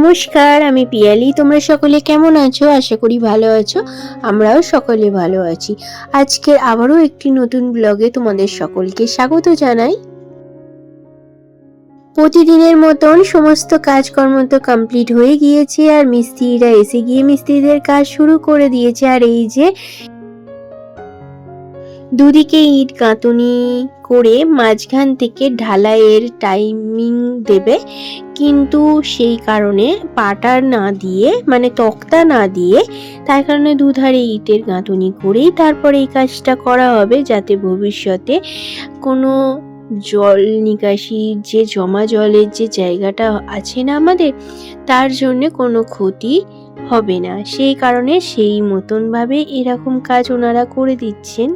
নমস্কার, আমি পিয়ালি। তোমরা সকলে কেমন আছো? আশা করি ভালো আছো। আমরাও সকলে ভালো আছি। আজকে আবারও একটি নতুন ব্লগে তোমাদের সকলকে স্বাগত জানাই। প্রতিদিনের মতন সমস্ত কাজকর্ম তো কমপ্লিট হয়ে গিয়েছে, আর মিস্ত্রিরা এসে গিয়ে মিস্ত্রিদের কাজ শুরু করে দিয়েছে। আর এই যে দুদিকে ইট গাঁথুনি করে মাঝখান থেকে ঢালাইয়ের টাইমিং দেবে, কিন্তু সেই কারণে পাটার না দিয়ে মানে তক্তা না দিয়ে তার কারণে দুধারে ইটের গাঁথুনি করেই তারপরে এই কাজটা করা হবে, যাতে ভবিষ্যতে কোনো জল নিকাশির যে জমা জলের যে জায়গাটা আছে না আমাদের, তার জন্যে কোনো ক্ষতি হবে না। সেই কারণে সেই মতনভাবে এরকম কাজ ওনারা করে দিচ্ছেন।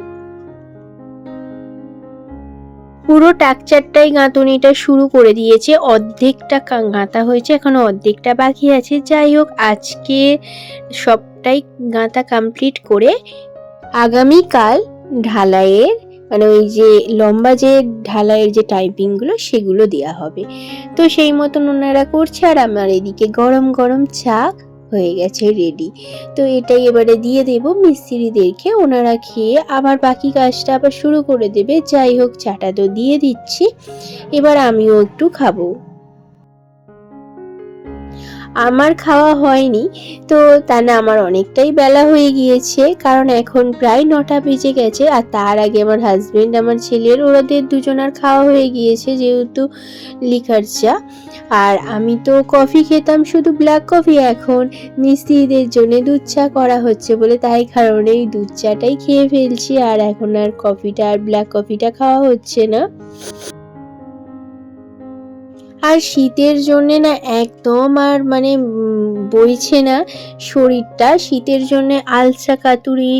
পুরো টাকচারটাই গাঁথুনিটা শুরু করে দিয়েছে, অর্ধেকটা গাঁথা হয়েছে, এখনো অর্ধেকটা বাকি আছে। যাই হোক, আজকে সবটাই গাঁথা কমপ্লিট করে আগামীকাল ঢালাইয়ের মানে ওই যে লম্বা যে ঢালাইয়ের যে টাইপিংগুলো সেগুলো দেওয়া হবে। তো সেই মতন ওনারা করছে, আর আমার এদিকে গরম গরম চা হয়ে গেছে রেডি। তো এটাই এবারে দিয়ে দেব মিস্ত্রিদেরকে, ওনারা খেয়ে আবার বাকি কাজটা আবার শুরু করে দেবে। যাই হোক, চাটা তো দিয়ে দিচ্ছি, এবার আমিও একটু খাবো। আমার খাওয়া হয়নি, তো তা না আমার অনেকটাই বেলা হয়ে গিয়েছে, কারণ এখন প্রায় 9টা বেজে গেছে। আর তার আগে আমার হাজবেন্ড, আমার ছেলের, ওদের দুজনার খাওয়া হয়ে গিয়েছে, যেহেতু লিকার চা। আর আমি তো কফি খেতাম, শুধু ব্ল্যাক কফি। এখন মিস্ত্রিদের জন্য দুধ চা করা হচ্ছে বলে তাই কারণেই দুধ চাটাই খেয়ে ফেলছি, আর এখন আর কফিটা আর ব্ল্যাক কফিটা খাওয়া হচ্ছে না। আর শীতের জন্যে না একদম আর মানে বইছে না শরীরটা। শীতের জন্যে আলসা কাতুরি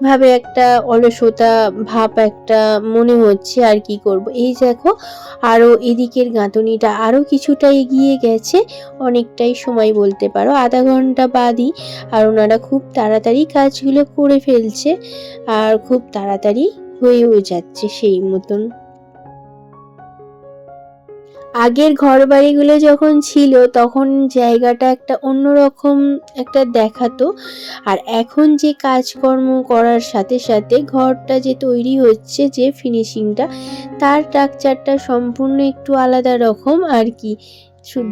ভাবে একটা অলসতা ভাব একটা মনে হচ্ছে। আর কি করব, এই দেখো আরও এদিকের গাঁথুনিটা আরও কিছুটা এগিয়ে গেছে, অনেকটাই সময় বলতে পারো, আধা ঘন্টা বাদই। আর ওনারা খুব তাড়াতাড়ি কাজগুলো করে ফেলছে, আর খুব তাড়াতাড়ি হয়েও যাচ্ছে সেই মতন। আগের ঘর বাড়িগুলো যখন ছিল তখন জায়গাটা একটা অন্যরকম একটা দেখাতো, আর এখন যে কাজকর্ম করার সাথে সাথে ঘরটা যে তৈরি হচ্ছে, যে ফিনিশিংটা, তার স্ট্রাকচারটা সম্পূর্ণ একটু আলাদা রকম আর কি,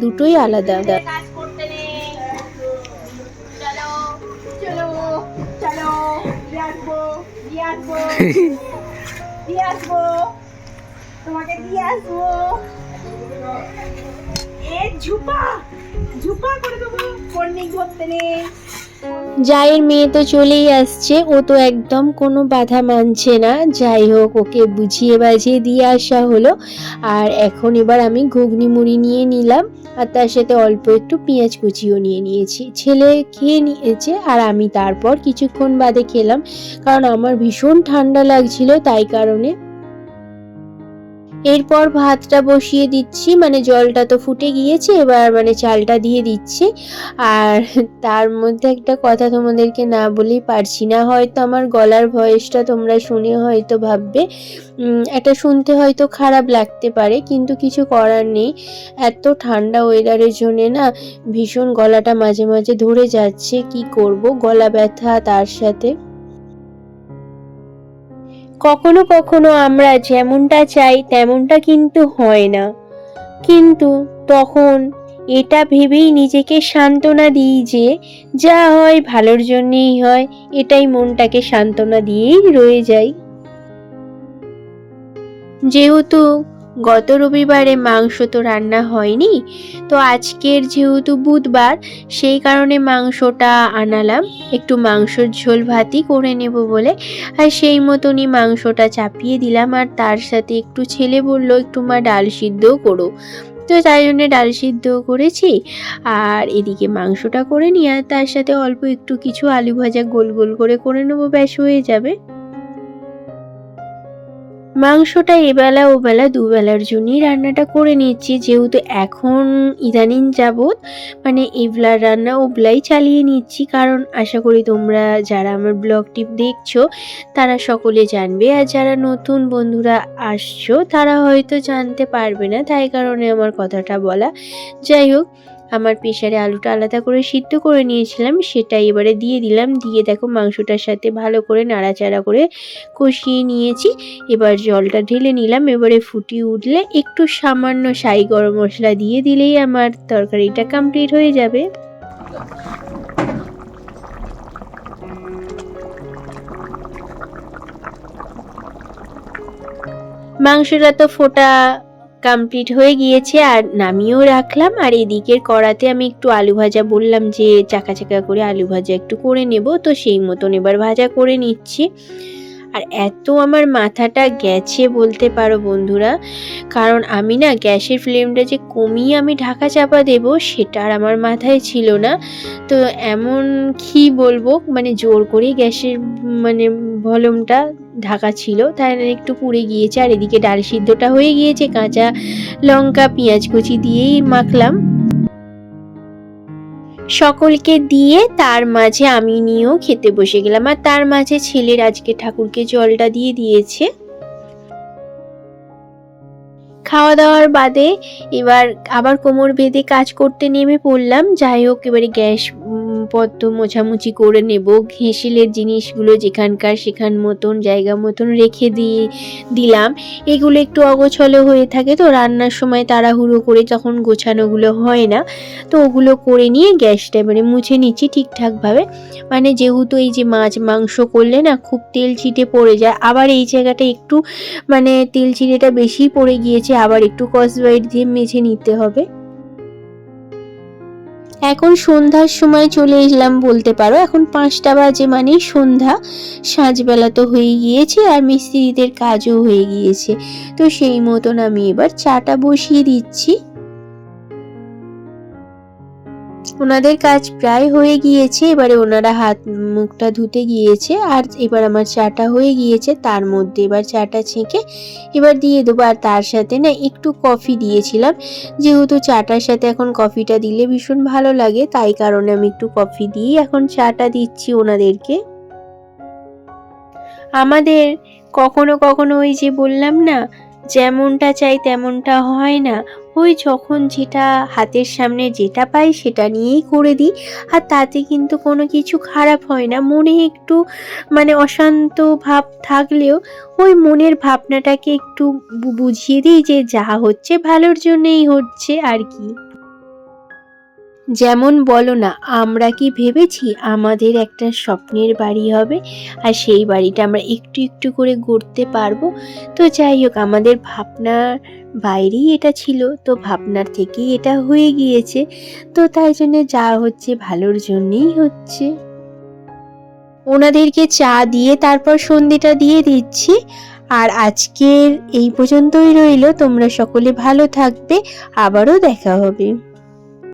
দুটোই আলাদা। তোমাকে দিয়ে আসবো, জায়ের মেয়ে তো চলেই আসছে, ও তো একদম কোনো বাধা মানছে না। যাই হোক, ওকে বুঝিয়ে বাজিয়ে দিয়ে আসা হলো। আর এখন এবার আমি ঘুগনি মুড়ি নিয়ে নিলাম, আর তার সাথে অল্প একটু পেঁয়াজ কুচিও নিয়ে নিয়েছি। ছেলে খেয়ে নিয়েছে, আর আমি তারপর কিছুক্ষণ বাদে খেলাম, কারণ আমার ভীষণ ঠান্ডা লাগছিল, তাই কারণে। এরপর ভাতটা বসিয়ে দিচ্ছি, মানে জলটা তো ফুটে গিয়েছে, এবার মানে চালটা দিয়ে দিচ্ছি। আর তার মধ্যে একটা কথা তোমাদেরকে না বলেই পারছি না, হয়তো আমার গলার ভয়েসটা তোমরা শুনে হয়তো ভাববে এটা শুনতে হয়তো খারাপ লাগতে পারে, কিন্তু কিছু করার নেই। এত ঠান্ডা ওয়েদারের জন্য না ভীষণ গলাটা মাঝে মাঝে ধরে যাচ্ছে, কি করব, গলা ব্যথা তার সাথে। কখনো কখনো আমরা যেমনটা চাই তেমনটা কিন্তু হয় না, কিন্তু তখন এটা ভেবেই নিজেকে সান্ত্বনা দিই যে যা হয় ভালোর জন্যেই হয়, এটাই মনটাকে সান্ত্বনা দিয়েই রয়ে যাই। যেহেতু গত রবিবারে মাংস তো রান্না হয়নি, তো আজকের যেহেতু বুধবার, সেই কারণে মাংসটা আনালাম, একটু মাংসর ঝোল ভাতই করে নেব বলে। আর সেই মতনই মাংসটা চাপিয়ে দিলাম, আর তার সাথে একটু ছেলে বলল একটু মা ডাল সিদ্ধও করো, তো তাই জন্য ডাল সিদ্ধও করেছি। আর এদিকে মাংসটা করে নিয়ে আর তার সাথে অল্প একটু কিছু আলু ভাজা গোল গোল করে নেবো, ব্যাস হয়ে যাবে। মাংসটা এবেলা ওবেলা দুবেলার জন্যই রান্নাটা করে নিচ্ছি, যেহেতু এখন ইদানিং যাবৎ মানে এবেলার রান্না ওবেলাই চালিয়ে নিচ্ছি, কারণ আশা করি তোমরা যারা আমার ব্লগটি দেখছো তারা সকলে জানবে, আর যারা নতুন বন্ধুরা আসছো তারা হয়তো জানতে পারবে না, তাই কারণে আমার কথাটা বলা। যাই হোক, আমার প্রেসারে আলুটা আলাদা করে সিদ্ধ করে নিয়েছিলাম, সেটা এবারে দিয়ে দিলাম। দিয়ে দেখো মাংসটার সাথে ভালো করে নাড়াচাড়া করে কষিয়ে নিয়েছি। এবার জলটা ঢেলে নিলাম। এবারে ফুটিয়ে উঠলে একটু সামান্য সাই গরম মশলা দিয়ে দিলেই আমার তরকারিটা কমপ্লিট হয়ে যাবে। মাংসটা তো ফোটা কমপ্লিট হয়ে গিয়েছে আর নামিয়েও রাখলাম। আর এদিকের কড়াতে আমি একটু আলু ভাজা, বললাম যে চাকা চাকা করে আলু ভাজা একটু করে নেব, তো সেই মতন এবার ভাজা করে নিচ্ছি। আর এত আমার মাথাটা গেছে বলতে পারো বন্ধুরা, কারণ আমি না গ্যাসের ফ্লেমটা যে কমিয়ে আমি ঢাকা চাপা দেব সেটা আর আমার মাথায় ছিল না। তো এমন কি বলবো, মানে জোর করে গ্যাসের মানে ভলিউমটা ঢাকা ছিল, তাই একটু পুড়ে গিয়েছে। আর এদিকে ডাল সিদ্ধটা হয়ে গিয়েছে, কাঁচা লঙ্কা পেঁয়াজ কুচি দিয়েই মাখলাম। সকলকে দিয়ে তার মাঝে আমি নিয়েও খেতে বসে গেলাম। আর তার মাঝে ছেলের আজকে ঠাকুরকে জলটা দিয়ে দিয়েছে। খাওয়া দাওয়ার বাদে এবার আবার কোমর বেঁধে কাজ করতে নেমে পড়লাম। যাই হোক, এবারে গ্যাস পদ্ম মোছামুছি করে নেব। ঘেঁষিলের জিনিসগুলো যেখানকার সেখান মতন জায়গা মতন রেখে দিলাম। এগুলো একটু অগোছলো হয়ে থাকে, তো রান্নার সময় তাড়াহুড়ো করে তখন গোছানোগুলো হয় না। তো ওগুলো করে নিয়ে গ্যাসটা এবারে মুছে নিচ্ছি ঠিকঠাকভাবে। মানে যেহেতু এই যে মাছ মাংস করলে না খুব তেল ছিটে পড়ে যায়, আবার এই জায়গাটা একটু মানে তেল ছিটেটা বেশি পড়ে গিয়েছে, আবার একটু স্কচব্রাইট দিয়ে মুছে নিতে হবে। এখন সন্ধ্যার সময় চলে এলাম বলতে পারো। এখন 5টা বাজে, মানে সন্ধ্যা। সাঁঝবেলা তো হয়ে গিয়েছে আর মিস্ত্রিদের কাজও হয়ে গিয়েছে। তো সেই মতন আমি এবার চাটা বসিয়ে দিচ্ছি। ওনাদের কাজ প্রায় হয়ে গিয়েছে, এবারে ওনারা হাত মুখটা ধুতে গিয়েছে আর এবার আমার চাটা হয়ে গিয়েছে। তার মধ্যে এবার চাটা ছেঁকে এবার দিয়ে দেবো। আর তার সাথে না একটু কফি দিয়েছিলাম, যেহেতু চাটার সাথে এখন কফিটা দিলে ভীষণ ভালো লাগে, তাই কারণে আমি একটু কফি দিয়ে এখন চাটা দিচ্ছি ওনাদেরকে। আমাদের কখনো কখনো ওই যে বললাম না, যেমনটা চাই তেমনটা হয় না। ওই যখন যেটা হাতের সামনে যেটা পাই সেটা নিয়েই করে দিই। আর তাতে কিন্তু কোনো কিছু খারাপ হয় না। মনে একটু মানে অশান্ত ভাব থাকলেও ওই মনের ভাবনাটাকে একটু বুঝিয়ে দিই যে যা হচ্ছে ভালোর জন্যই হচ্ছে আর কি। যেমন বলো না, আমরা কি ভেবেছি আমাদের একটা স্বপ্নের বাড়ি হবে আর সেই বাড়িটা আমরা একটু একটু করে গড়তে পারবো। তো যাই হোক, আমাদের ভাবনার বাইরেই এটা ছিল, তো ভাবনার থেকেই এটা হয়ে গিয়েছে। তো তাই জন্য যা হচ্ছে ভালোর জন্যেই হচ্ছে। ওনাদেরকে চা দিয়ে তারপর সন্ধেটা দিয়ে দিচ্ছি। আর আজকের এই পর্যন্তই রইল। তোমরা সকলে ভালো থাকবে, আবারও দেখা হবে।